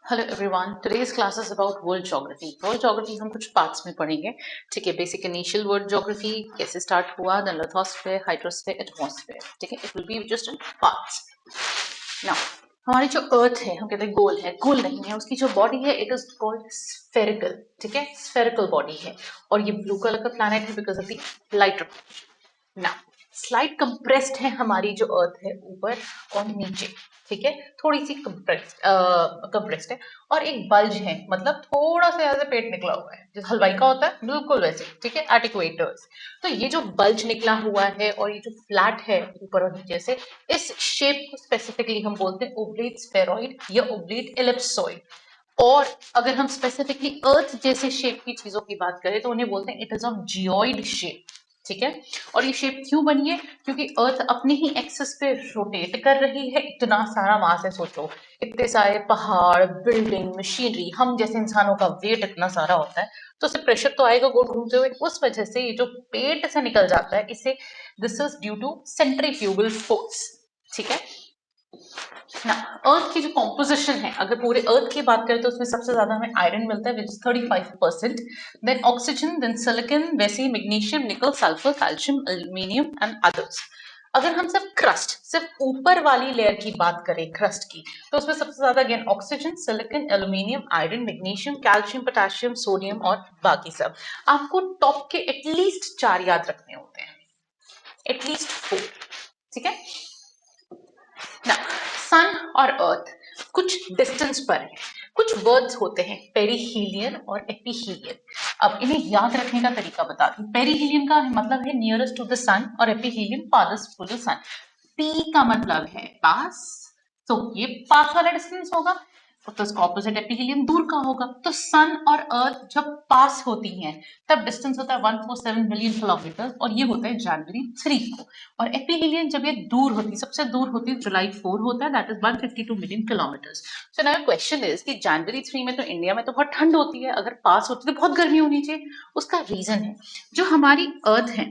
Hello everyone, today's class is about world geography. World geography हम कुछ parts में पढ़ेंगे। ठीक है, बेसिक इनिशियल वर्ल्ड ज्योग्राफी कैसे स्टार्ट हुआ, देन लिथोस्फीयर, हाइड्रोस्फीयर, एटमॉस्फेयर। ठीक है, it will be just in parts. Now हमारी जो अर्थ है, हम कहते हैं गोल है, गोल नहीं है, उसकी जो बॉडी है इट इज कॉल्ड स्फेरिकल। ठीक है, स्फेरिकल बॉडी है और ये ब्लू कलर का प्लैनेट है बिकॉज ऑफ द लाइट। ना स्लाइड कंप्रेस्ड है हमारी जो अर्थ है, ऊपर और नीचे। ठीक है, थोड़ी सी कंप्रेस्ड है और एक बल्ज है, मतलब थोड़ा सा ऐसे पेट निकला हुआ है जैसे हलवाई का होता है, बिल्कुल वैसे। ठीक है, एट इक्वेटर्स। तो ये जो बल्ज निकला हुआ है और ये जो फ्लैट है ऊपर और नीचे से, इस शेप को स्पेसिफिकली हम बोलते हैं ओब्लेट स्फेरॉइड या ओब्लेट एलिप्सॉइड। और अगर हम स्पेसिफिकली अर्थ जैसे शेप की चीजों की बात करें तो उन्हें बोलते हैं it is of geoid shape. ठीक है, और ये शेप क्यों बनी है? क्योंकि अर्थ अपने ही एक्सिस पे रोटेट कर रही है। इतना सारा मास है, सोचो, इतने सारे पहाड़, बिल्डिंग, मशीनरी, हम जैसे इंसानों का वेट इतना सारा होता है, तो उससे प्रेशर तो आएगा गोल घूमते हुए। उस वजह से ये जो पेट से निकल जाता है, इसे this is due to centrifugal force. ठीक है ना, अर्थ की जो कॉम्पोजिशन है, अगर पूरे अर्थ की बात करें तो उसमें सबसे ज्यादा हमें आयरन मिलता है which is 35%, then oxygen, then silicon, वैसे magnesium, nickel, sulphur, calcium, aluminium and others. अगर हम सिर्फ ऊपर वाली लेयर की बात करें, क्रस्ट की, तो उसमें सबसे ज्यादा again oxygen, silicon, aluminium, iron, magnesium, calcium, potassium, sodium और बाकी सब। आपको टॉप के एटलीस्ट 4 याद रखने होते हैं, एटलीस्ट 4। ठीक है ना, सन और अर्थ कुछ डिस्टेंस पर है। कुछ वर्ड्स होते हैं पेरीहीलियन और एपीहीलियन। अब इन्हें याद रखने का तरीका बताती हूँ। पेरीहीलियन का मतलब है नियरेस्ट टू द सन और aphelion farthest to the sun. P का मतलब है पास, तो ये पास वाला डिस्टेंस होगा, तो इसका ऑपोजिट एपीहीलियन दूर का होगा। तो सन और अर्थ जब पास होती हैं तब डिस्टेंस होता है 147 मिलियन किलोमीटर, और ये होता है जनवरी 3 को। और एपीहीलियन जब ये दूर होती है, सबसे दूर होती है जुलाई 4 होता है, that is 152 million kilometre. So now question is कि जनवरी 3 में तो इंडिया में तो बहुत ठंड होती है, अगर पास होती तो बहुत गर्मी होनी चाहिए। उसका रीजन है, जो हमारी अर्थ है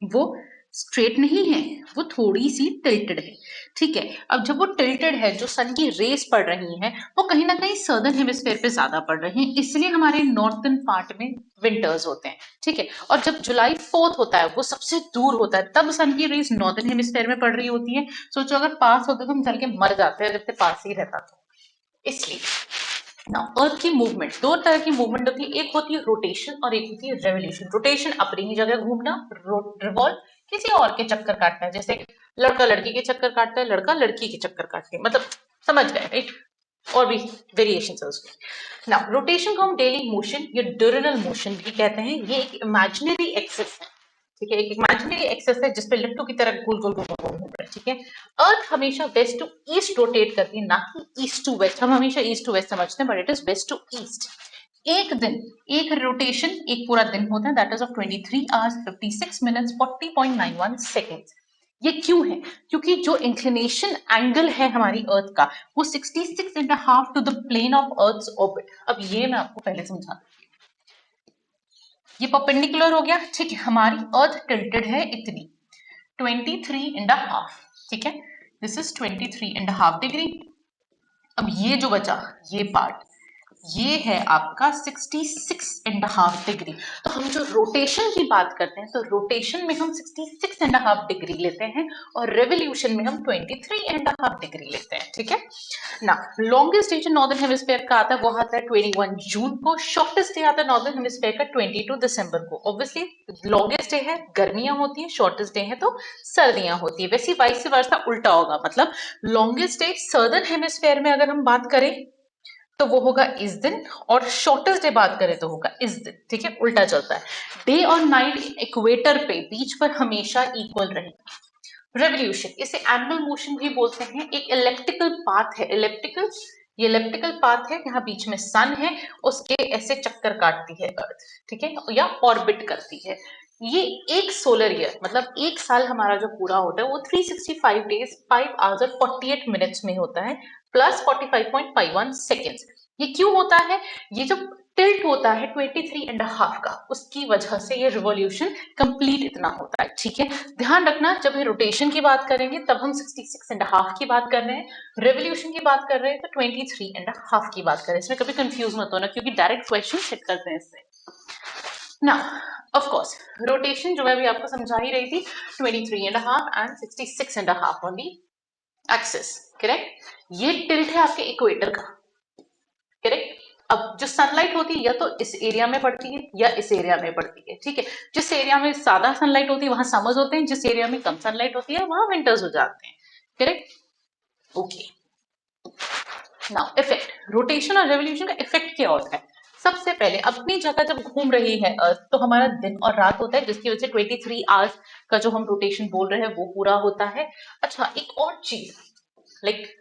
वो स्ट्रेट नहीं है, वो थोड़ी सी टिल्टेड है। ठीक है, अब जब वो टिल्टेड है, जो सन की रेस पड़ रही है वो कहीं ना कहीं सर्दर्न हेमिस्फेयर पे ज्यादा पड़ रही है, इसलिए हमारे नॉर्थर्न पार्ट में विंटर्स होते हैं। ठीक है, और जब जुलाई 4 होता है, वो सबसे दूर होता है, तब सन की रेस नॉर्थर्न हेमिस्फेयर में पड़ रही होती है। सोचो अगर पास होते तो हम जल के मर जाते हैं, जब पास ही रहता तो। इसलिए ना, अर्थ की मूवमेंट, दो तरह की मूवमेंट होती है, एक होती है रोटेशन और एक होती है रेवोल्यूशन। रोटेशन अपनी ही जगह घूमना, रिवॉल्व किसी और के चक्कर काटना है, जैसे लड़का लड़की के चक्कर काटता है, लड़का लड़की के चक्कर काटते हैं, मतलब समझ गए राइट? और भी वेरिएशन है उसमें। ना रोटेशन को हम डेली मोशन या डिurnal मोशन भी कहते हैं। ये एक इमेजिनरी एक्सिस है। ठीक है, एक इमेजिनरी एक्सिस है जिसपे लट्टू की तरह गोल गोल गोल गोल घूम रहा है। ठीक है, अर्थ हमेशा वेस्ट टू ईस्ट रोटेट करती है, ना कि ईस्ट टू वेस्ट। हम हमेशा ईस्ट टू वेस्ट समझते हैं, but it is west to east. एक दिन, एक रोटेशन एक पूरा दिन होता है, that is of 23 hours 56 minutes 40.91 seconds. ये क्यों है? क्योंकि जो इंक्लिनेशन एंगल है हमारी अर्थ का, वो 66.5 to the plane of earth orbit. अब ये मैं आपको पहले समझा, ये परपेंडिकुलर हो गया। ठीक है, हमारी अर्थ टिल्टेड है इतनी 23.5। ठीक है, दिस इज 23.5 डिग्री। अब ये जो बचा, ये पार्ट, ये है आपका 66.5 डिग्री। तो हम जो रोटेशन की बात करते हैं, तो रोटेशन में हम 66.5 डिग्री लेते हैं और रेवोल्यूशन में हम 23.5 डिग्री लेते हैं। ठीक है ना, लॉन्गेस्ट डे जो नॉर्दर्न हेमिस्फेयर का आता है वो आता है 21 जून को। शॉर्टेस्ट डे आता है नॉर्दर्न हेमिस्फेयर का 22 दिसंबर को। ऑब्वियसली लॉन्गेस्ट डे है, गर्मियां होती है, शॉर्टेस्ट डे है तो सर्दियां होती है। वैसे वाइस वर्सा उल्टा होगा, मतलब लॉन्गेस्ट डे सदर्न हेमिस्फेयर में अगर हम बात करें तो वो होगा इस दिन, और शॉर्टेस्ट डे बात करें तो होगा इस दिन। ठीक है, उल्टा चलता है। डे और नाइट इक्वेटर पे बीच पर हमेशा इक्वल रहेगा। रेवोल्यूशन, इसे एनुअल मोशन भी बोलते हैं। एक इलेप्टिकल पाथ है, इलेप्टिकल, ये इलेप्टिकल पाथ है, यहाँ बीच में सन है, उसके ऐसे चक्कर काटती है अर्थ। ठीक है, या ऑर्बिट करती है। ये एक सोलर ईयर, मतलब एक साल हमारा जो पूरा होता है वो 365 डेज 5 आवर्स और 48 मिनट्स में होता है, प्लस 45.51 सेकेंड्स। ये क्यों होता है? ये जो टिल्ट होता है 23.5 का, उसकी वजह से ये रिवॉल्यूशन कंप्लीट इतना होता है, ठीक है। ध्यान रखना जब ये रोटेशन की बात करेंगे तब हम 66.5 की बात कर रहे हैं, रेवोल्यूशन की बात कर रहे हैं तो 23.5 की बात कर रहे हैं। इसमें कभी कंफ्यूज मत होना क्योंकि डायरेक्ट क्वेश्चन सेट करते हैं इससे ना। ऑफ कोर्स रोटेशन जो मैं भी आपको समझा ही रही थी 23.5 and 66.5 on the axis, correct. ये टिल्ट है आपके इक्वेटर का, करेक्ट। अब जो सनलाइट होती है या तो इस एरिया में पड़ती है या इस एरिया में पड़ती है, ठीक है। जिस एरिया में ज्यादा सनलाइट होती है वहां समर्स होते हैं, जिस एरिया में कम सनलाइट होती है वहां विंटर्स हो जाते हैं, correct. Okay, now effect, rotation और रेवोल्यूशन का इफेक्ट क्या होता है। सबसे पहले अपनी जगह जब घूम रही है अर्थ तो हमारा दिन और रात होता है, जिसकी वजह से 23 आवर्स का जो हम रोटेशन बोल रहे हैं वो पूरा होता है। अच्छा, एक और चीज, लाइक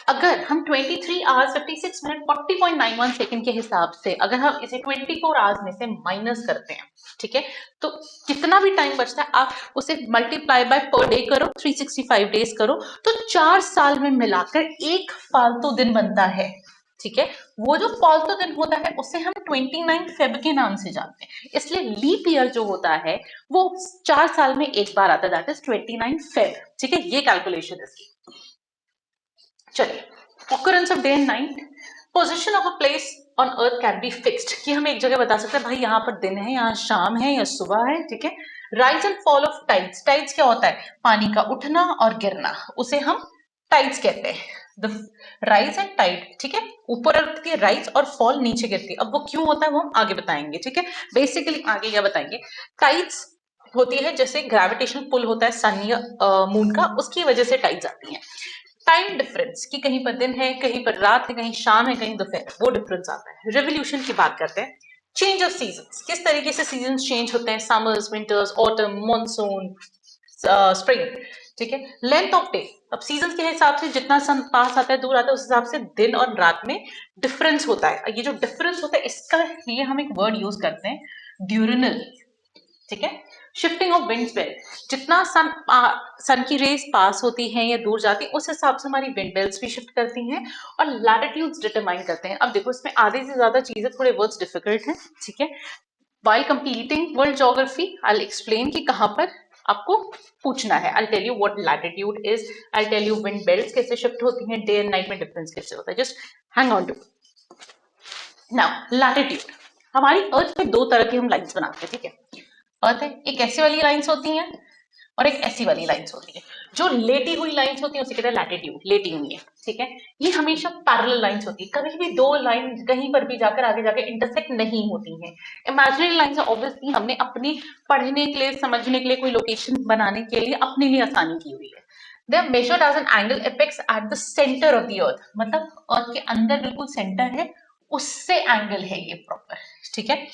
अगर हम 23 आवर्स 56 मिनट 40.91 सेकंड के हिसाब से अगर हम इसे 24 आवर्स में से माइनस करते हैं, ठीक है, तो कितना भी टाइम बचता है आप उसे मल्टीप्लाई बाय पर डे करो, 365 डेज करो, तो 4 साल में मिलाकर एक फालतू दिन बनता है, ठीक है। वो जो फालतू दिन होता है उसे हम 29 फेब के नाम से जानते हैं, इसलिए लीप ईयर जो होता है वो 4 साल में एक बार आता है, दैट इज 29 फेब, ठीक है। ये कैलकुलेशन इसकी। चलिए, occurrence of day and night, position of a place on earth can be fixed, कि हम एक जगह बता सकते हैं भाई यहाँ पर दिन है, यहाँ शाम है या सुबह है, ठीक है। Rise and fall of tides, tides क्या होता है, पानी का उठना और गिरना, उसे हम टाइड्स कहते हैं। द राइज एंड टाइड, ठीक है, ऊपर उठती है राइज और फॉल नीचे गिरती है। अब वो क्यों होता है वो हम आगे बताएंगे, ठीक है। बेसिकली आगे क्या बताएंगे, टाइड्स होती है जैसे ग्रेविटेशनल पुल होता है सन या मून का, उसकी वजह से टाइड्स आती हैं। टाइम डिफरेंस कि कहीं पर दिन है, कहीं पर रात है, कहीं शाम है, कहीं दोपहर, वो डिफरेंस आता है। रेवोल्यूशन की बात करते हैं, चेंज ऑफ सीजन, किस तरीके से सीजन चेंज होते हैं, summers, winters, autumn, monsoon, spring, ठीक है। लेंथ ऑफ डे, अब सीजन के हिसाब से जितना सन पास आता है दूर आता है उस हिसाब से दिन और रात में डिफरेंस होता है। ये जो डिफरेंस होता है इसका लिए हम एक वर्ड यूज करते हैं ड्यूरिनल, ठीक है। शिफ्टिंग ऑफ विंड बेल्ट, जितना सन की रेस पास होती है या दूर जाती है उस हिसाब से हमारी विंड बेल्ट्स भी शिफ्ट करती हैं और लैटिट्यूड्स डिटरमाइन करते हैं। अब देखो इसमें आधे से ज्यादा चीजें थोड़े वर्ड्स डिफिकल्ट हैं, ठीक है। While completing world geography I explain कि कहां पर आपको पूछना है। I tell you what latitude is, I tell you wind belts कैसे शिफ्ट होती हैं, डे एंड नाइट में डिफरेंस कैसे होता है, just hang on to. Now latitude, हमारी अर्थ पे दो तरह की हम लाइन्स बनाते हैं, ठीक है। अर्थ है, एक ऐसी वाली लाइन्स होती हैं और एक ऐसी वाली लाइन्स होती है। जो लेटी हुई लाइन्स होती है उसे कहते हैं लैटिट्यूड, लेटी हुई है, ठीक है। ये हमेशा पैरेलल लाइन्स होती है, कभी भी दो लाइन कहीं पर भी जाकर आगे जाकर इंटरसेक्ट नहीं होती हैं। इमेजिनरी लाइन्स ऑब्वियसली हमने अपनी पढ़ने के लिए, समझने के लिए, कोई लोकेशन बनाने के लिए अपने लिए आसानी की हुई है। They are measured as an angle apex at the centre of the earth, मतलब अर्थ के अंदर बिल्कुल सेंटर है उससे एंगल है ये प्रॉपर, ठीक है।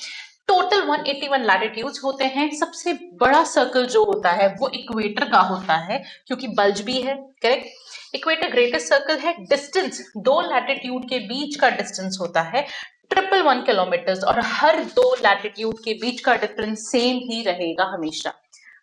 टोटल 181 लैटिट्यूड्स होते हैं। सबसे बड़ा सर्कल जो होता है वो इक्वेटर का होता है क्योंकि बल्ज भी है, करेक्ट। इक्वेटर ग्रेटेस्ट सर्कल है। डिस्टेंस दो लैटिट्यूड के बीच का डिस्टेंस होता है 111 किलोमीटर और हर दो लैटिट्यूड के बीच का डिफरेंस सेम ही रहेगा हमेशा।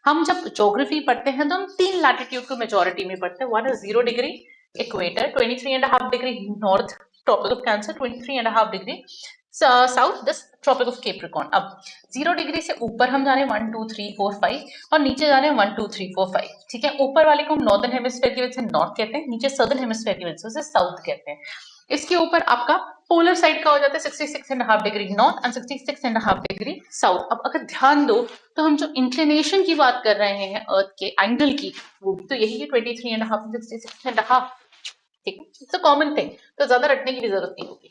हम जब ज्योग्राफी पढ़ते हैं तो हम तीन लैटिट्यूड को मेजोरिटी में पढ़ते हैं, one is 0 degree equator, 23.5 degree north tropic of Cancer, 23.5 degree south this tropic of Capricorn. अब 0 डिग्री से ऊपर हम जा रहे हैं 1 2 3 4 5 और नीचे जा रहे हैं 1 2 3 4 5, ठीक है। ऊपर वाले को हम नॉर्दर्न हेमिस्फीयर की वजह से नॉर्थ कहते हैं, नीचे सदर्न हेमिस्फीयर की वजह से साउथ कहते हैं। इसके ऊपर आपका पोलर साइड का हो जाता है 66.5 degree north and 66.5 degree south. अब अगर ध्यान दो तो हम जो इंक्लिनेशन की बात कर रहे हैं अर्थ के एंगल की, वो भी तो यही है 23.5 66.5, ठीक है। इट्स अ कॉमन थिंग, तो ज्यादा रटने की भी जरूरत नहीं होगी।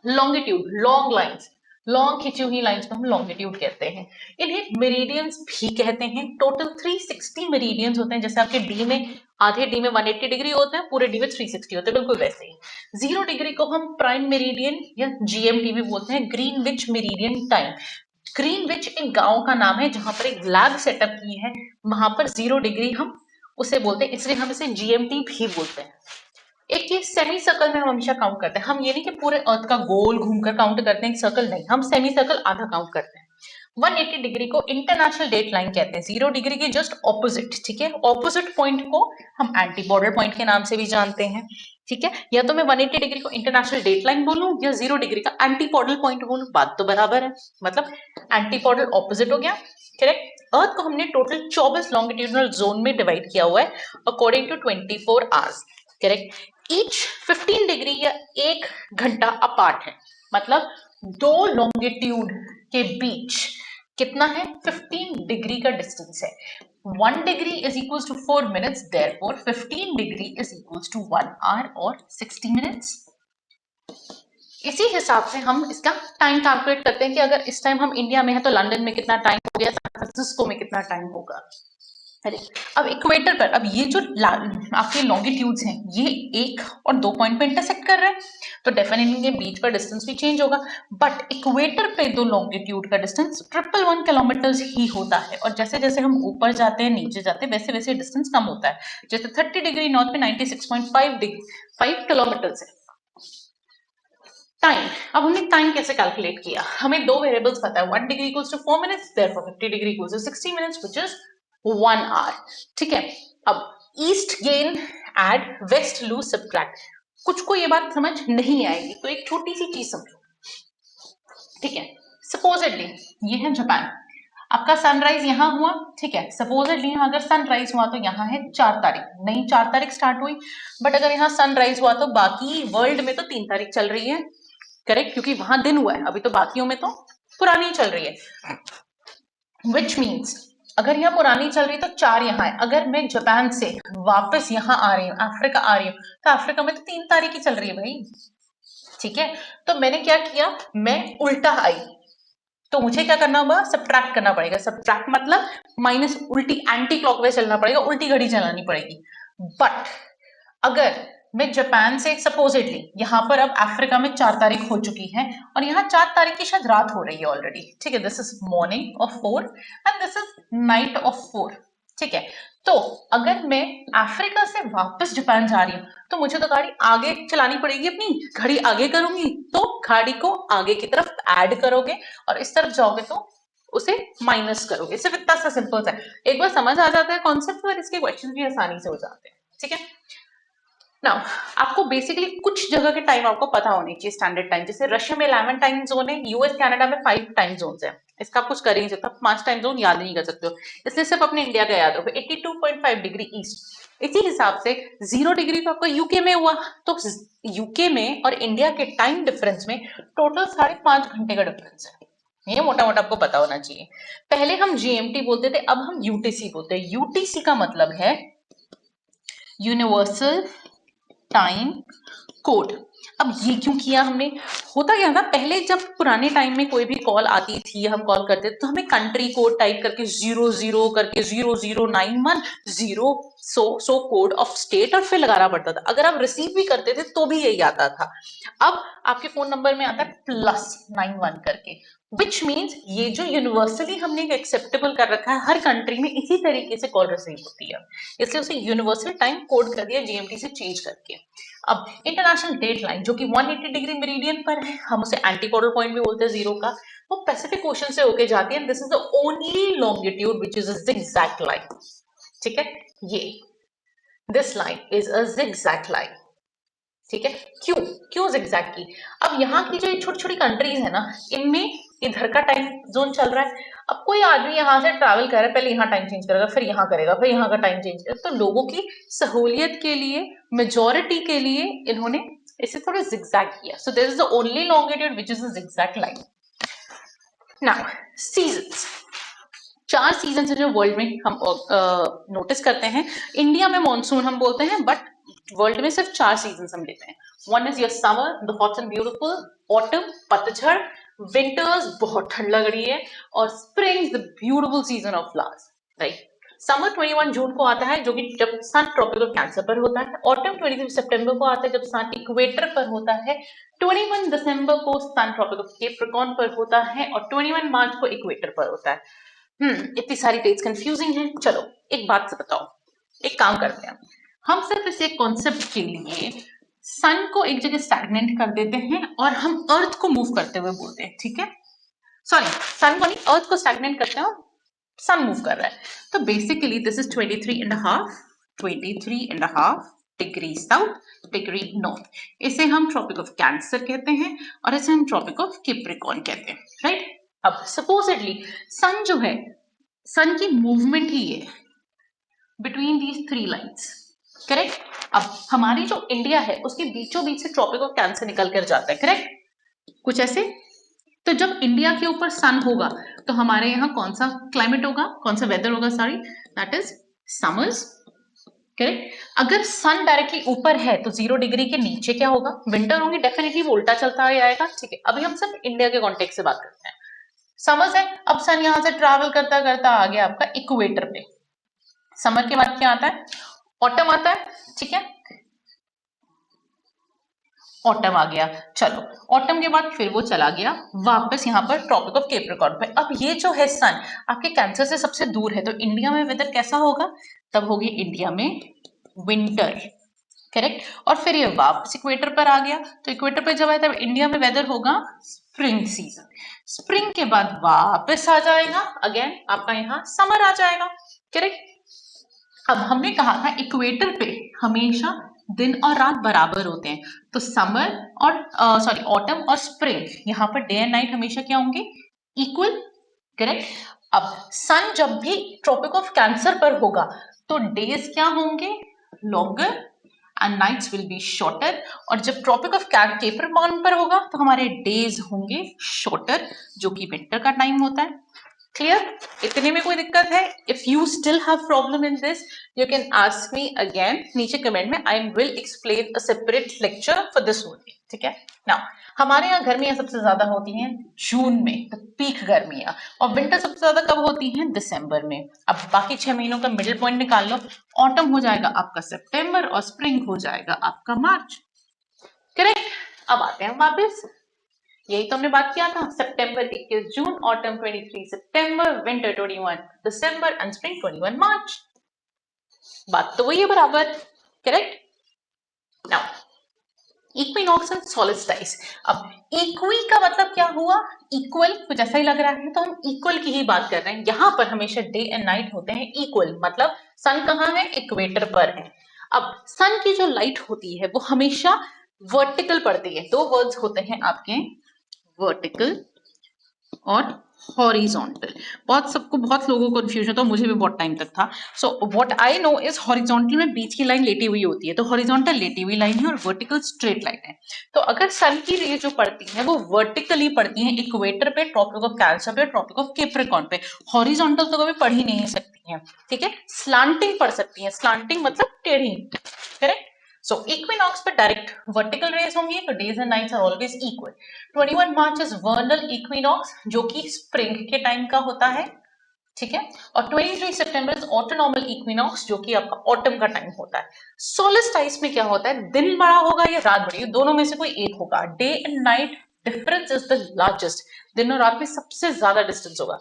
लॉन्गिट्यूड, लॉन्ग लाइंस, लॉन्ग खिंची हुई लाइंस को हम लॉन्गिट्यूड कहते हैं। इन्हें मेरिडियंस भी कहते हैं। टोटल 360 मेरिडियंस होते हैं, जैसे आपके डी में आधे डी में 180 डिग्री होते हैं, पूरे डी में 360 होते हैं, बिल्कुल वैसे ही। 0 डिग्री को हम प्राइम मेरिडियन या जीएमटी भी बोलते हैं, ग्रीनविच मेरिडियन टाइम। ग्रीनविच एक गांव का नाम है जहां पर एक लैब सेटअप की है, वहां पर 0 डिग्री हम उसे बोलते हैं, इसलिए हम इसे जीएमटी भी बोलते हैं। एक ये सेमी सर्कल में हम हमेशा काउंट करते हैं, हम ये नहीं कि पूरे अर्थ का गोल घूमकर काउंट करते हैं सर्कल, नहीं, हम सेमी सर्कल आधा काउंट करते हैं। 180 डिग्री को इंटरनेशनल डेट लाइन कहते हैं, 0 डिग्री के जस्ट ऑपोजिट, ठीक है। ऑपोजिट पॉइंट को हम एंटीपोडल पॉइंट के नाम से भी जानते हैं, ठीक है। या तो मैं 180 डिग्री को इंटरनेशनल डेट लाइन बोलूं या 0 डिग्री का एंटीपोडल पॉइंट बोलूं, बात तो बराबर है, मतलब एंटीपोडल ऑपोजिट हो गया, करेक्ट। अर्थ को हमने टोटल 24 लॉन्गिट्यूडनल जोन में डिवाइड किया हुआ है according to 24 hours, correct. Each 15 degree या 1 घंटा अपार्ट है, मतलब दो लॉन्गिट्यूड के बीच कितना है, 15 डिग्री का डिस्टेंस है। 1 degree is equal to 4 minutes, therefore 15 degree is equal to 1 hour और 60 मिनट्स। इसी हिसाब से हम इसका टाइम कैलकुलेट करते हैं कि अगर इस टाइम हम इंडिया में है तो लंदन में कितना टाइम हो गया, सैन फ्रांसिस्को में कितना टाइम होगा। अब इक्वेटर पर, अब ये जो आपके लॉन्गिट्यूड्स हैं ये 1 और 2 पॉइंट पे इंटरसेक्ट कर रहे हैं, तो डेफिनेटली ये बीच पर डिस्टेंस भी चेंज होगा। बट इक्वेटर पे दो लॉन्गिट्यूड का डिस्टेंस 111 किलोमीटर ही होता है, और जैसे जैसे हम ऊपर जाते हैं नीचे जाते हैं वैसे वैसे डिस्टेंस कम होता है। जैसे 30 डिग्री नॉर्थ पे 96.5 किलोमीटर है। टाइम, अब हमने टाइम कैसे कैलकुलेट किया, हमें दो वेरिएबल्स पता है, 1 degree equals to 4 minutes, therefore 50 degree equals to 60 minutes which is 1 hour, ठीक है। अब east gain add, west lose subtract, कुछ को ये बात समझ नहीं आएगी तो एक छोटी सी चीज समझो, ठीक है। सपोजेडली ये है जापान, आपका सनराइज यहां हुआ, ठीक है। सपोजेडली अगर सनराइज हुआ तो यहाँ है 4 तारीख, नहीं 4 तारीख स्टार्ट हुई, बट अगर यहाँ सनराइज हुआ तो बाकी वर्ल्ड में तो 3 तारीख चल रही है, करेक्ट, क्योंकि वहां दिन हुआ है, अभी तो बाकियों में तो पुरानी चल रही है। विच मीन्स अगर यहाँ पुरानी चल रही तो 4 यहाँ है, अगर मैं जापान से वापस यहाँ आ रही हूँ, अफ्रीका आ रही हूँ, तो अफ्रीका में तो 3 तारीख ही चल रही है भाई, ठीक है। तो मैंने क्या किया, मैं उल्टा आई, तो मुझे क्या करना होगा, सब्ट्रैक्ट करना पड़ेगा। सब्ट्रैक्ट मतलब माइनस, उल्टी एंटी क्लॉकवाइज चलना पड़ेगा, उल्टी घड़ी चलानी पड़ेगी। बट अगर मैं जापान से सपोजिटली यहाँ पर अब अफ्रीका में 4 तारीख हो चुकी है और यहाँ 4 तारीख की शायद रात हो रही है ऑलरेडी, ठीक है। This is morning of 4 and this is night of 4, ठीक है। तो अगर मैं अफ्रीका से वापस जापान जा रही हूँ तो मुझे तो गाड़ी आगे चलानी पड़ेगी, अपनी घड़ी आगे करूंगी तो गाड़ी को आगे की तरफ ऐड करोगे और इस तरफ जाओगे तो उसे माइनस करोगे, सिर्फ इतना सा सिंपल सा। एक बार समझ आ जाता है कॉन्सेप्ट और इसके क्वेश्चन भी आसानी से हो जाते हैं, ठीक है। नाउ आपको बेसिकली कुछ जगह के टाइम आपको पता होने चाहिए, स्टैंडर्ड टाइम, जैसे रशिया में 11 टाइम जोन है, यूएस कनाडा में 5 टाइम जोन है, इसका आप कुछ कर ही नहीं सकते, 5 टाइम जोन याद नहीं कर सकते हो, इसलिए सिर्फ अपने इंडिया का याद रखो, 82.5 डिग्री ईस्ट। इसी हिसाब से 0 डिग्री तो आपका यूके में हुआ, तो यूके में और इंडिया के टाइम डिफरेंस में टोटल 5.5 घंटे का डिफरेंस है, ये मोटा मोटा आपको पता होना चाहिए। पहले हम जीएमटी बोलते थे, अब हम यूटीसी बोलते हैं। यूटीसी का मतलब है यूनिवर्सल टाइम कोड। अब ये क्यों किया हमने, होता क्या था पहले, जब पुराने टाइम में कोई भी कॉल आती थी, हम कॉल करते थे तो हमें कंट्री कोड टाइप करके 00 करके 0091 zero so code of state और फिर लगाना पड़ता था, अगर आप रिसीव भी करते थे तो भी यही आता था। अब आपके फोन नंबर में आता है +91 करके, विच मीन्स ये जो यूनिवर्सली हमने एक्सेप्टेबल कर रखा है, हर कंट्री में इसी तरीके से कॉल रिसीव होती है, इसलिए उसे यूनिवर्सल टाइम कोड कर दिया जीएमटी से चेंज करके। अब इंटरनेशनल डेट लाइन जो कि 180 डिग्री मेरिडियन पर है, हम उसे एंटीपोडल पॉइंट भी बोलते हैं जीरो का, वो पैसिफिक ओशन से होके जाती है, this is the only longitude which is a zigzag line, ठीक है। ये this line is a zigzag line, ठीक है। क्यों क्यों जिगजैग की, अब यहाँ की जो छोटी छोटी कंट्रीज है ना, इनमें इधर का टाइम जोन चल रहा है, अब कोई आदमी यहाँ से ट्रैवल कर रहा है, पहले यहाँ टाइम चेंज करेगा, फिर यहाँ करेगा, फिर यहाँ का टाइम चेंज करेगा, तो लोगों की सहूलियत के लिए, मेजोरिटी के लिए इन्होंने इसे थोड़ा जिगजैग किया, so this is the only longitude which is a zigzag line. Now seasons, 4 season है जो वर्ल्ड में हम नोटिस करते हैं, इंडिया में मॉनसून हम बोलते हैं, बट वर्ल्ड में सिर्फ 4 सीजन हम लेते हैं। One is your summer, the hot and beautiful, autumn पतझड़, विंटर्स बहुत ठंड लग रही है, और spring the beautiful season of flowers, right. Summer 21 जून को आता है जो कि जब सन ट्रॉपिकल कैंसर पर होता है, ऑटम 23 सितंबर को आता है जब सन इक्वेटर पर होता है, 21 दिसंबर को सन ट्रॉपिकल कैप्रिकॉर्न पर होता है, और 21 मार्च को इक्वेटर पर होता है। इतनी सारी डेट्स कंफ्यूजिंग है, चलो एक बात से बताओ, एक काम करते हैं, हम सिर्फ इस एक कॉन्सेप्ट के लिए सन को एक जगह स्टैग्नेंट कर देते हैं और हम अर्थ को मूव करते हुए बोलते हैं, ठीक है। सॉरी सन को नहीं, अर्थ को स्टैग्नेंट करते हैं और सन मूव कर रहा है। तो basically this is 23.5 degree south degree north. इसे हम ट्रॉपिक ऑफ कैंसर कहते हैं और इसे हम ट्रॉपिक ऑफ कैप्रिकॉर्न कहते हैं, राइट। अब सपोजिटली सन जो है, सन की मूवमेंट ही है between these three lines, correct. अब हमारी जो इंडिया है उसके बीचों बीच से ट्रॉपिक ऑफ कैंसर निकल कर जाता है, करेक्ट, कुछ ऐसे। तो जब इंडिया के ऊपर सन होगा तो हमारे यहाँ कौन सा क्लाइमेट होगा, कौन सा वेदर होगा, sorry, that is summers, correct. अगर सन डायरेक्टली ऊपर है तो 0 डिग्री के नीचे क्या होगा, विंटर होंगी, डेफिनेटली वो उल्टा चलता आएगा, ठीक है। अभी हम सब इंडिया के कॉन्टेक्स्ट से बात करते हैं। समर्स है, अब सन यहां से ट्रैवल करता करता आ गया आपका इक्वेटर पे। समर के बाद क्या आता है, ऑटम आता है, ठीक है, ऑटम आ गया। चलो ऑटम के बाद फिर वो चला गया वापस यहाँ पर ट्रॉपिक ऑफ कैप्रिकॉर्न पे। अब ये जो है सन आपके कैंसर से सबसे दूर है, तो इंडिया में वेदर कैसा होगा, तब होगी इंडिया में विंटर, करेक्ट। और फिर ये वापस इक्वेटर पर आ गया, तो इक्वेटर पर जब आए तब इंडिया में वेदर होगा स्प्रिंग सीजन। स्प्रिंग के बाद वापस आ जाएगा अगेन आपका यहाँ समर आ जाएगा, करेक्ट। अब हमने कहा था इक्वेटर पे हमेशा दिन और रात बराबर होते हैं, तो समर और सॉरी ऑटम और स्प्रिंग यहाँ पर डे एंड नाइट हमेशा क्या होंगे, इक्वल, करेक्ट। अब सन जब भी ट्रॉपिक ऑफ कैंसर पर होगा तो डेज क्या होंगे, longer and nights will be shorter. और जब ट्रॉपिक ऑफ कैप्रिकॉर्न पर होगा तो हमारे डेज होंगे शॉर्टर, जो कि विंटर का टाइम होता है। क्लियर, इतने में कोई दिक्कत है? If you still have problem in this you can ask me again नीचे कमेंट में, I will explain a separate lecture for this only, ठीक है। नाउ हमारे यहाँ गर्मियां सबसे ज्यादा होती हैं जून में, तो पीक गर्मियां, और विंटर सबसे ज्यादा कब होती हैं, दिसंबर में। अब बाकी 6 महीनों का मिडिल पॉइंट निकाल लो, ऑटम हो जाएगा आपका सितंबर और स्प्रिंग हो जाएगा आपका मार्च, करेक्ट। अब आते हैं वापस, यही तो हमने बात किया था, सितंबर 21 June, autumn 23 September, winter 21 December and spring 21 March. बात तो वही है बराबर, correct. Now equinox and solstice. अब इक्वी का मतलब क्या हुआ, इक्वल, कुछ ऐसा ही लग रहा है, तो हम इक्वल की ही बात कर रहे हैं। यहां पर हमेशा डे एंड नाइट होते हैं इक्वल, मतलब सन कहाँ है, इक्वेटर पर है। अब सन की जो लाइट होती है वो हमेशा वर्टिकल पड़ती है। दो वर्ड्स होते हैं आपके, वर्टिकल और हॉरिजॉन्टल। बहुत लोगों को कंफ्यूजन था, मुझे भी बहुत टाइम तक था। So what I know is horizontal में बीच की लाइन लेटी हुई होती है, तो हॉरिजॉन्टल लेटी हुई लाइन है और वर्टिकल स्ट्रेट लाइन है। तो अगर सन की रे जो पड़ती है वो वर्टिकली पड़ती है इक्वेटर पे, ट्रॉपिक ऑफ कैंसर पे, ट्रॉपिक ऑफ कैप्रिकॉर्न पे। हॉरिजॉन्टल तो कभी पढ़ ही नहीं सकती है, ठीक है, स्लांटिंग पढ़ सकती है, स्लांटिंग मतलब टेढ़ी, करेक्ट। सो इक्विनॉक्स पे डायरेक्ट वर्टिकल रेज होंगी, तो days and nights are always equal. 21 March is vernal equinox, जो कि स्प्रिंग के टाइम का होता है, ठीक है। और 23 सितंबर इज ऑटोनॉमल इक्विनॉक्स, जो कि आपका ऑटम का टाइम होता है। सोलिस्टाइस में क्या होता है, दिन बड़ा होगा या रात बड़ी, दोनों में से कोई एक होगा। Day and night difference is the largest, दिन और रात में सबसे ज्यादा डिस्टेंस होगा।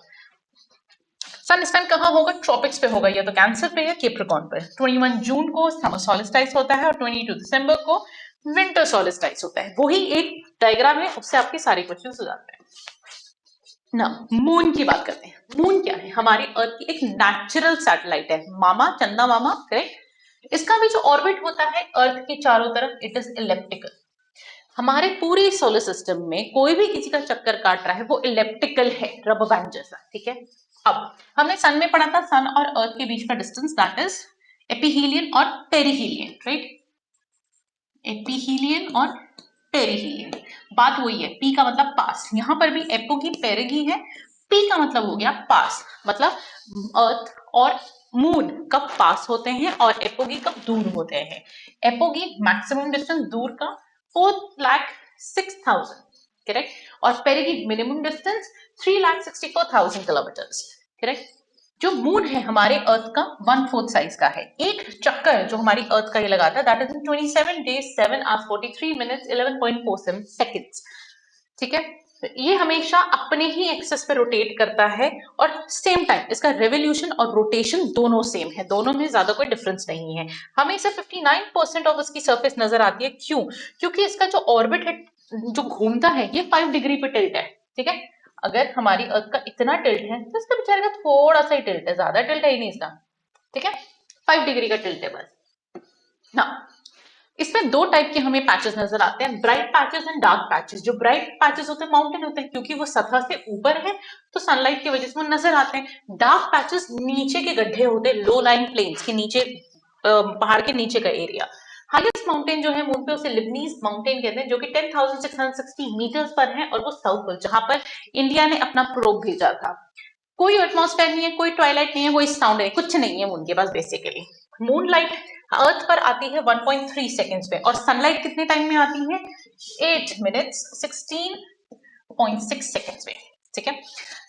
सन इस टाइम कहाँ होगा, ट्रॉपिक्स पे होगा, या तो कैंसर पे या कैप्रिकॉर्न पे। 21 जून को समर सॉलिस्टाइस होता है और 22 दिसंबर को विंटर सॉलिस्टाइस होता है। वही एक डायग्राम है, उससे आपके सारे क्वेश्चन हो जाते हैं ना। मून की बात करते हैं। मून क्या है, हमारी अर्थ की एक नेचुरल सैटेलाइट है, मामा, चंदा मामा, करेक्ट। इसका भी जो ऑर्बिट होता है अर्थ के चारों तरफ, इट इज इलेप्टिकल। हमारे पूरे सोलर सिस्टम में कोई भी किसी का चक्कर काट रहा है वो इलेप्टिकल है, रबर बैंड जैसा, ठीक है। अब हमने सन में पढ़ा था, सन और अर्थ के बीच का डिस्टेंस दैट इज एपिहीलियन और पेरिहीलियन, राइट। एपिहीलियन और पेरिहीलियन, बात वही है। पी का मतलब पास, यहां पर भी एपोगी पेरिगी है, पी का मतलब हो गया पास, मतलब अर्थ और मून कब पास होते हैं और एपोगी कब दूर होते हैं। एपोगी मैक्सिमम डिस्टेंस दूर का 4,06,000, करेक्ट। और perigee minimum distance 3,64,000 kilometre, correct. जो मून है हमारे अर्थ का 1/4 साइज का है। एक चक्कर जो हमारी अर्थ का ये लगाता है that is in 27 days 7 hours 43 minutes 11.47 seconds, ठीक है। तो ये हमेशा अपने ही एक्सेस पे रोटेट करता है और सेम टाइम इसका रेवोल्यूशन और रोटेशन दोनों सेम है, दोनों में ज्यादा कोई डिफरेंस नहीं है। हमें इसे 59% ऑफ इसकी सरफेस नजर आती है, क्यों, क्योंकि इसका जो ऑर्बिट है जो घूमता है ये 5 डिग्री पे टिल्ट है, ठीक है। अगर हमारी अर्थ का इतना टिल्ट है तो इसका बेचारे का थोड़ा सा ही टिल्ट है, ज्यादा टिल्ट है ही नहीं इसका, ठीक है, 5 डिग्री का टिल्ट है बस ना। इसमें दो टाइप के हमें पैचेस नजर आते हैं, bright patches and dark patches. जो ब्राइट पैचेस होते हैं माउंटेन होते हैं, क्योंकि वो सतह से ऊपर है तो सनलाइट की वजह से वो नजर आते हैं। डार्क पैचेस नीचे के गड्ढे होते हैं, लो लाइन प्लेन्स के नीचे, पहाड़ के नीचे का एरिया। हाईएस्ट माउंटेन जो है मून पे उसे लिबनीज माउंटेन कहते हैं, जो कि 10,660 मीटर्स पर है, और वो साउथ पोल जहां पर इंडिया ने अपना प्रोब भेजा था। कोई एटमॉस्फेयर नहीं है, कोई ट्वाइलाइट नहीं है, कोई साउंड नहीं, कुछ नहीं है मून के पास बेसिकली। मून लाइट अर्थ पर आती है 1.3 सेकेंड्स में, और सनलाइट कितने टाइम में आती है? 8 मिनट्स 16.6 सेकेंड्स में, ठीक है।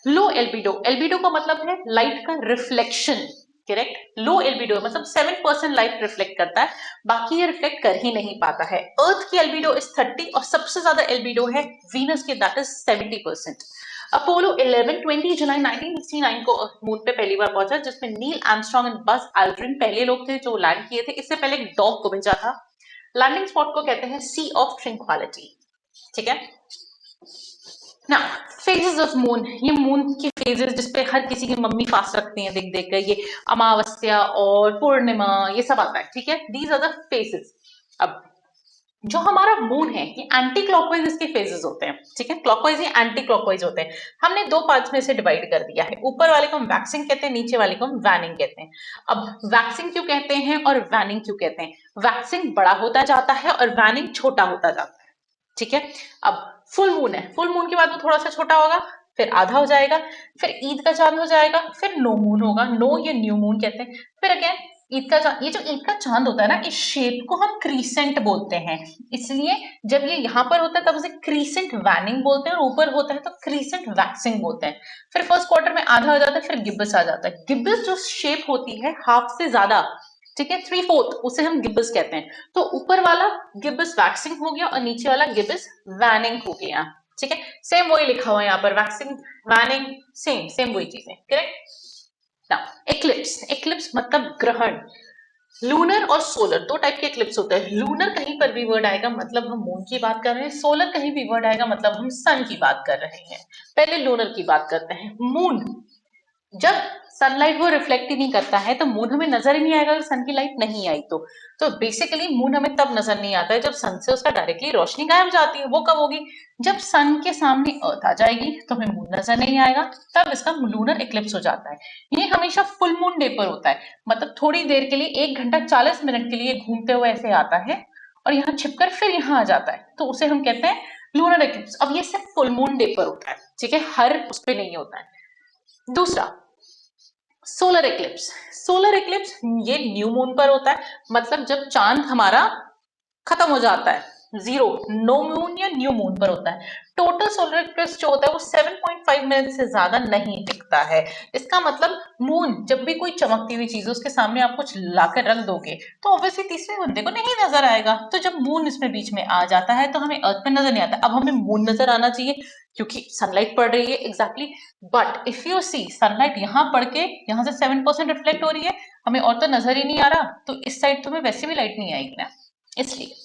लो एल्बिडो, एल्बिडो का मतलब है लाइट का रिफ्लेक्शन, करेक्ट। लो एल्बिडो मतलब 7% लाइट रिफ्लेक्ट करता है, बाकी ये रिफ्लेक्ट कर ही नहीं पाता है। अर्थ की एल्बिडो इज 30, और सबसे ज्यादा एल्बिडो है वीनस की, दैट इज 70%। अपोलो 11 20 जुलाई 1969 को मून पे पहली बार पहुंचा, जिसमें Neil Armstrong and Buzz Aldrin पहले लोग थे जो लैंड किए थे। इससे पहले एक डॉग को भेजा था। लैंडिंग स्पॉट को कहते हैं सी ऑफ ट्रैंक्विलिटी, ठीक है ना। फेजेस ऑफ मून, ये मून की फेजेस जिसपे हर किसी की मम्मी फास्ट रखती हैं देख देख कर, ये अमावस्या और पूर्णिमा ये सब आता है, ठीक है। These are the phases. अब जो हमारा मून है ये एंटी क्लॉकवाइज इसके फेजेस होते हैं, ठीक है। क्लॉकवाइज या एंटी क्लॉकवाइज होते हैं। हमने दो पार्ट्स में से डिवाइड कर दिया है, ऊपर वाले को हम वैक्सिंग कहते हैं, नीचे वाले को हम वैनिंग कहते हैं। अब वैक्सिंग क्यों कहते हैं और वैनिंग क्यों कहते हैं? वैक्सिंग बड़ा होता जाता है और वैनिंग छोटा होता जाता है, ठीक है। अब फुल मून है, फुल मून के बाद वो थोड़ा सा छोटा होगा, फिर आधा हो जाएगा, फिर ईद का चांद हो जाएगा, फिर नो मून होगा, नो या न्यू मून कहते हैं। फिर अगेन ईद का चांद, ये जो ईद का चांद होता है ना, इस शेप को हम क्रीसेंट बोलते हैं, इसलिए जब ये यहाँ पर होता है तब उसे क्रीसेंट वैनिंग बोलते हैं, और ऊपर होता है तो क्रीसेंट वैक्सिंग बोलते हैं। फिर फर्स्ट क्वार्टर में आधा हो जाता है, फिर गिब्बस आ जाता है। गिब्बस जो शेप होती है हाफ से ज्यादा, ठीक है, 3/4, उसे हम गिब्बस कहते हैं। तो ऊपर वाला गिब्बस वैक्सिंग हो गया और नीचे वाला गिब्बस वैनिंग हो गया, ठीक है। सेम वही लिखा हुआ है यहाँ पर, वैक्सिंग वैनिंग सेम सेम वही चीजें, करेक्ट। नाउ एक्लिप्स, एक्लिप्स मतलब ग्रहण। लूनर और सोलर दो टाइप के एक्लिप्स होते हैं। लूनर कहीं पर भी वर्ड आएगा मतलब हम मून की बात कर रहे हैं, सोलर कहीं भी वर्ड आएगा मतलब हम सन की बात कर रहे हैं। पहले लूनर की बात करते हैं। मून, जब सनलाइट वो रिफ्लेक्ट ही नहीं करता है तो मून हमें नजर ही नहीं आएगा अगर सन की लाइट नहीं आई तो बेसिकली मून हमें तब नजर नहीं आता है जब सन से उसका डायरेक्टली रोशनी गायब जाती है। वो कब होगी? जब सन के सामने अर्थ आ जाएगी तो हमें मून नजर नहीं आएगा, तब इसका लूनर इक्लिप्स हो जाता है। ये हमेशा फुल मून डे पर होता है, मतलब थोड़ी देर के लिए 1 घंटा 40 मिनट के लिए घूमते हुए ऐसे आता है और यहाँ छिपकर फिर यहाँ आ जाता है, तो उसे हम कहते हैं लूनर इक्लिप्स। अब ये सिर्फ फुल मून डे पर होता है, ठीक है, हर उस पर नहीं होता है। दूसरा सोलर इक्लिप्स, सोलर इक्लिप्स ये न्यू मून पर होता है, मतलब जब चांद हमारा खत्म हो जाता है, जीरो, नो मून या न्यू मून पर होता है। टोटल सोलर इक्लिप्स जो होता है वो 7.5 मिनट से ज्यादा नहीं टिकता है। इसका मतलब मून जब भी कोई चमकती हुई चीज उसके सामने आप कुछ लाकर रख दोगे तो ऑब्वियसली तीसरे बंदे को नहीं नजर आएगा। तो जब मून इसमें बीच में आ जाता है तो हमें अर्थ पे नजर नहीं आता। अब हमें मून नजर आना चाहिए क्योंकि सनलाइट पड़ रही है, exactly. But if you see sunlight यहाँ पड़ के यहाँ से 7% रिफ्लेक्ट हो रही है, हमें और तो नजर ही नहीं आ रहा, तो इस साइड तुम्हें वैसे भी लाइट नहीं आएगी ना। इसलिए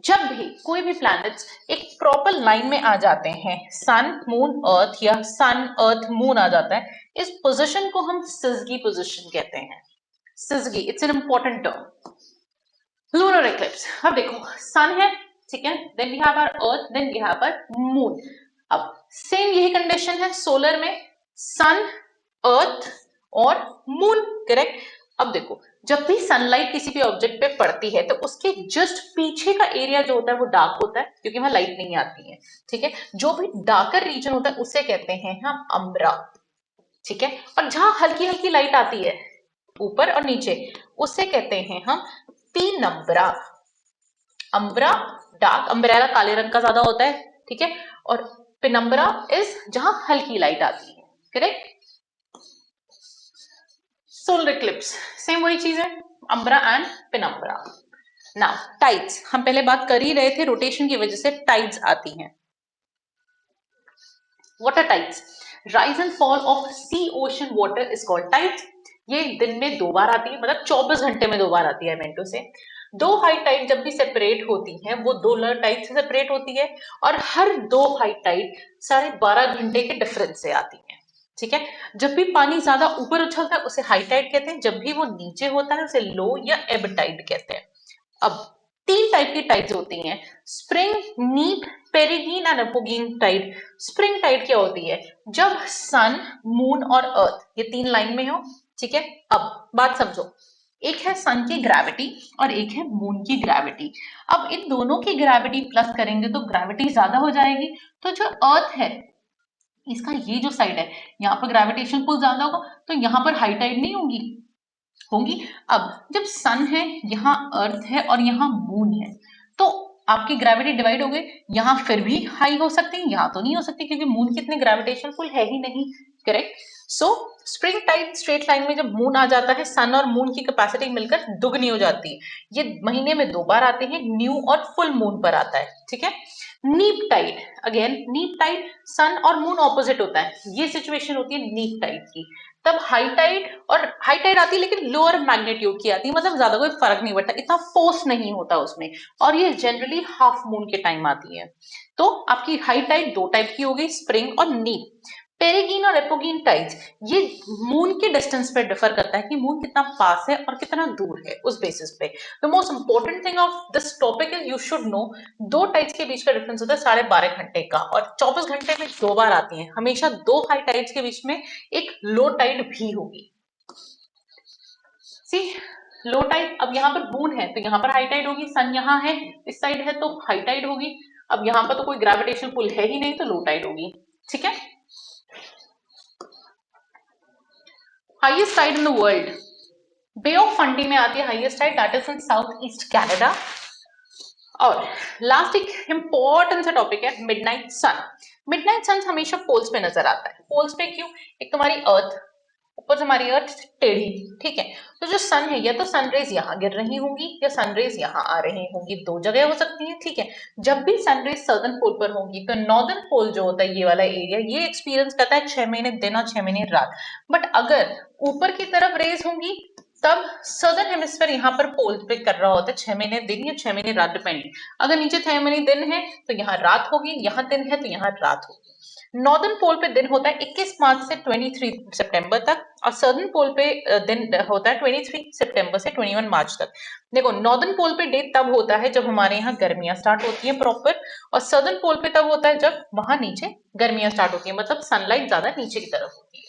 जब भी कोई भी प्लैनेट्स एक प्रॉपर लाइन में आ जाते हैं, सन मून अर्थ या सन अर्थ मून आ जाता है, इस पोजीशन को हम सिजगी पोजीशन कहते हैं। Syzygy, it's an important term. Lunar eclipse, अब देखो सन है, ठीक है, then we have our earth, then we have our moon. अब सेम यही कंडीशन है सोलर में, सन, अर्थ और मून, करेक्ट। अब देखो जब भी सनलाइट किसी भी ऑब्जेक्ट पे पड़ती है तो उसके जस्ट पीछे का एरिया जो होता है वो डार्क होता है क्योंकि वहां लाइट नहीं आती है, ठीक है। जो भी डार्कर रीजन होता है उसे कहते हैं हम अम्ब्रा, ठीक है। और जहां हल्की हल्की लाइट आती है ऊपर और नीचे उसे कहते हैं हम पीनम्ब्रा। अम्ब्रा डार्क, अम्ब्रेला काले रंग का ज्यादा होता है, ठीक है, और पिनम्बरा इज जहां हल्की लाइट आती है, करेक्ट। सोलर इक्लिप्स सेम वही चीज है, अम्ब्रा एंड पिनम्बरा। नाउ टाइड्स, हम पहले बात कर ही रहे थे रोटेशन की वजह से टाइड्स आती हैं। What are tides? Rise and fall of sea ocean water is called tides. ये दिन में 2 बार आती है, मतलब 24 घंटे में 2 बार आती है, मेंटो से। दो हाई टाइड जब भी सेपरेट होती हैं वो दो लो टाइड से सेपरेट होती है, और हर दो हाई टाइड 12.5 घंटे के डिफरेंस से आती है। ठीक है, जब भी पानी ज्यादा ऊपर उछलता है उसे हाई टाइड कहते हैं, जब भी वो नीचे होता है उसे लो या एब टाइड कहते हैं। अब तीन टाइप की टाइड्स होती हैं, स्प्रिंग, नीप, पेरिगीन एंड अपोगीन टाइड। स्प्रिंग टाइड क्या होती है? जब सन, मून और अर्थ ये तीन लाइन में हो। ठीक है, अब बात समझो, एक है सन की ग्रेविटी और एक है मून की ग्रेविटी। अब इन दोनों की ग्रेविटी प्लस करेंगे तो ग्रेविटी ज्यादा हो जाएगी, तो जो अर्थ है इसका ये जो साइड है यहाँ पर ग्रेविटेशन पुल ज्यादा होगा, तो यहाँ पर हाई टाइड नहीं होगी, होंगी। अब जब सन है, यहाँ अर्थ है और यहाँ मून है, तो आपकी ग्रेविटी डिवाइड हो गई, यहाँ फिर भी हाई हो सकती है, यहाँ तो नहीं हो सकती क्योंकि मून की इतनी ग्रेविटेशन पुल है ही नहीं। Correct. So spring tide straight line में जब मून आ जाता है, सन और मून की कैपेसिटी मिलकर दुगनी हो जाती है। ये महीने में 2 बार आते हैं, न्यू और फुल मून पर आता है। ठीक है। नीप टाइड, अगेन नीप टाइड, सन और मून ऑपोजिट होता है, ये सिचुएशन होती है नीप टाइड की। तब हाई टाइड, और हाई टाइड आती है लेकिन लोअर मैग्नीट्यूड की आती है, मतलब ज्यादा कोई फर्क नहीं पड़ता, इतना फोर्स नहीं होता उसमें, और ये जनरली हाफ मून के टाइम आती है। तो आपकी हाई टाइड दो टाइप की हो गई, स्प्रिंग और नीप। पेरिगीन और एपोगीन टाइड्स, ये मून के डिस्टेंस पे डिफर करता है कि मून कितना पास है और कितना दूर है, उस बेसिस पे। The most important thing of this topic is you should know, दो टाइड्स के बीच का डिफरेंस होता है 12.5 घंटे का, और 24 घंटे में 2 बार आती है, हमेशा दो हाई टाइड्स के बीच में एक लो टाइड भी होगी। सी, लो टाइड, अब यहाँ पर मून है तो यहाँ पर हाई टाइड होगी, सन यहाँ है इस साइड है तो हाई टाइड होगी, अब यहाँ पर तो कोई ग्रेविटेशन पुल है ही नहीं तो लो टाइड होगी। ठीक है। Highest tide in the world, bay of Fundy में आती है highest tide, that is in south east Canada. और लास्ट एक इंपॉर्टेंट सा टॉपिक है मिडनाइट सन। मिडनाइट सन हमेशा पोल्स पे नजर आता है। पोल्स पे क्यों? एक तुम्हारी अर्थ, ऊपर से हमारी अर्थ टेढ़ी, ठीक है, तो जो सन है या तो सनरेज यहाँ गिर रही होंगी या सनरेज यहाँ आ रही होंगी, दो जगह हो सकती है। ठीक है, जब भी सनरेज सर्दर्न पोल पर होंगी तो नॉर्दर्न पोल जो होता है ये वाला एरिया, ये एक्सपीरियंस करता है 6 महीने दिन और 6 महीने रात। बट अगर ऊपर की तरफ रेज होंगी तब सदर्न हेमिस्फीयर यहाँ पर पोल पे कर रहा होता है 6 महीने दिन या 6 महीने रात, डिपेंडिंग। अगर नीचे 6 महीने दिन है तो यहाँ रात होगी, यहाँ दिन है तो यहाँ रात होगी। नॉर्दर्न पोल पे दिन होता है 21 मार्च से 23 सितंबर तक, और सर्दर्न पोल पे दिन होता है 23 सितंबर से 21 मार्च तक। देखो, नॉर्दर्न पोल पे डे तब होता है जब हमारे यहाँ गर्मियां स्टार्ट होती हैं प्रॉपर, और सर्दर्न पोल पे तब होता है जब वहां नीचे गर्मियां स्टार्ट होती है, मतलब सनलाइट ज्यादा नीचे की तरफ होती है।